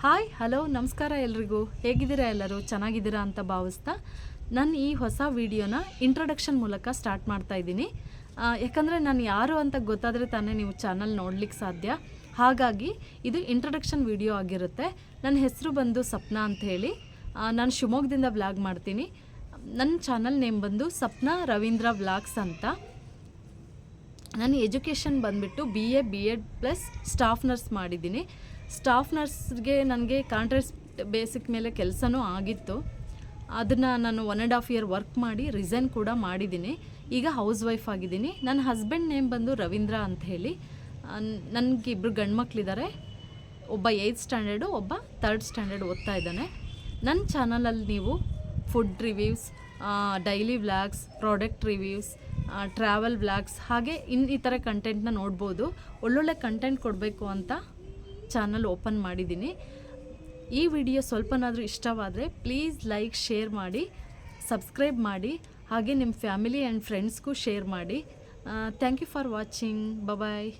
Hi hello ನಮಸ್ಕಾರ ಎಲ್ರಿಗೂ. ಹೇಗಿದ್ದೀರಾ? ಎಲ್ಲರೂ ಚೆನ್ನಾಗಿದ್ದೀರಾ ಅಂತ ಭಾವಿಸ್ತಾ ನಾನು ಈ ಹೊಸ ವಿಡಿಯೋನ ಇಂಟ್ರೊಡಕ್ಷನ್ ಮೂಲಕ ಸ್ಟಾರ್ಟ್ ಮಾಡ್ತಾ ಇದ್ದೀನಿ. ಯಾಕಂದರೆ ನಾನು ಯಾರು ಅಂತ ಗೊತ್ತಾದರೆ ತಾನೇ ನೀವು ಚಾನಲ್ ನೋಡ್ಲಿಕ್ಕೆ ಸಾಧ್ಯ. ಹಾಗಾಗಿ ಇದು ಇಂಟ್ರೊಡಕ್ಷನ್ ವಿಡಿಯೋ ಆಗಿರುತ್ತೆ. ನನ್ನ ಹೆಸರು ಬಂದು ಸಪ್ನಾ ಅಂತ ಹೇಳಿ. ನಾನು ಶಿವಮೊಗ್ಗದಿಂದ ವ್ಲಾಗ್ ಮಾಡ್ತೀನಿ. ನನ್ನ ಚಾನಲ್ ನೇಮ್ ಬಂದು ಸಪ್ನಾ ರವೀಂದ್ರ ವ್ಲಾಗ್ಸ್ ಅಂತ. ನಾನು ಎಜುಕೇಷನ್ ಬಂದುಬಿಟ್ಟು BA ಪ್ಲಸ್ ಸ್ಟಾಫ್ ನರ್ಸ್ ಮಾಡಿದ್ದೀನಿ. ಸ್ಟಾಫ್ ನರ್ಸ್ಗೆ ನನಗೆ ಕಾಂಟ್ರಾಕ್ಟ್ ಬೇಸಿಕ್ ಮೇಲೆ ಕೆಲಸನೂ ಆಗಿತ್ತು. ಅದನ್ನು ನಾನು 1.5 year ವರ್ಕ್ ಮಾಡಿ ರಿಸೈನ್ ಕೂಡ ಮಾಡಿದ್ದೀನಿ. ಈಗ ಹೌಸ್ ವೈಫ್ ಆಗಿದ್ದೀನಿ. ನನ್ನ ಹಸ್ಬೆಂಡ್ ನೇಮ್ ಬಂದು ರವೀಂದ್ರ ಅಂತ ಹೇಳಿ. ನನಗೆ 2 ಗಂಡು ಮಕ್ಕಳಿದ್ದಾರೆ. ಒಬ್ಬ 8th ಸ್ಟ್ಯಾಂಡರ್ಡು, ಒಬ್ಬ 3rd ಸ್ಟ್ಯಾಂಡರ್ಡ್ ಓದ್ತಾ ಇದ್ದಾನೆ. ನನ್ನ ಚಾನಲಲ್ಲಿ ನೀವು food reviews, daily vlogs, product reviews, travel vlogs ಹಾಗೆ ಈ ಥರ ಕಂಟೆಂಟ್ನ ನೋಡ್ಬೋದು. ಒಳ್ಳೊಳ್ಳೆ ಕಂಟೆಂಟ್ ಕೊಡಬೇಕು ಅಂತ ಚಾನಲ್ ಓಪನ್ ಮಾಡಿದ್ದೀನಿ. ಈ ವಿಡಿಯೋ ಸ್ವಲ್ಪನಾದರೂ ಇಷ್ಟವಾದರೆ ಪ್ಲೀಸ್ ಲೈಕ್, ಶೇರ್ ಮಾಡಿ, ಸಬ್ಸ್ಕ್ರೈಬ್ ಮಾಡಿ, ಹಾಗೆ ನಿಮ್ಮ ಫ್ಯಾಮಿಲಿ ಆ್ಯಂಡ್ ಫ್ರೆಂಡ್ಸ್ಗೂ ಶೇರ್ ಮಾಡಿ. Thank you for watching. Bye.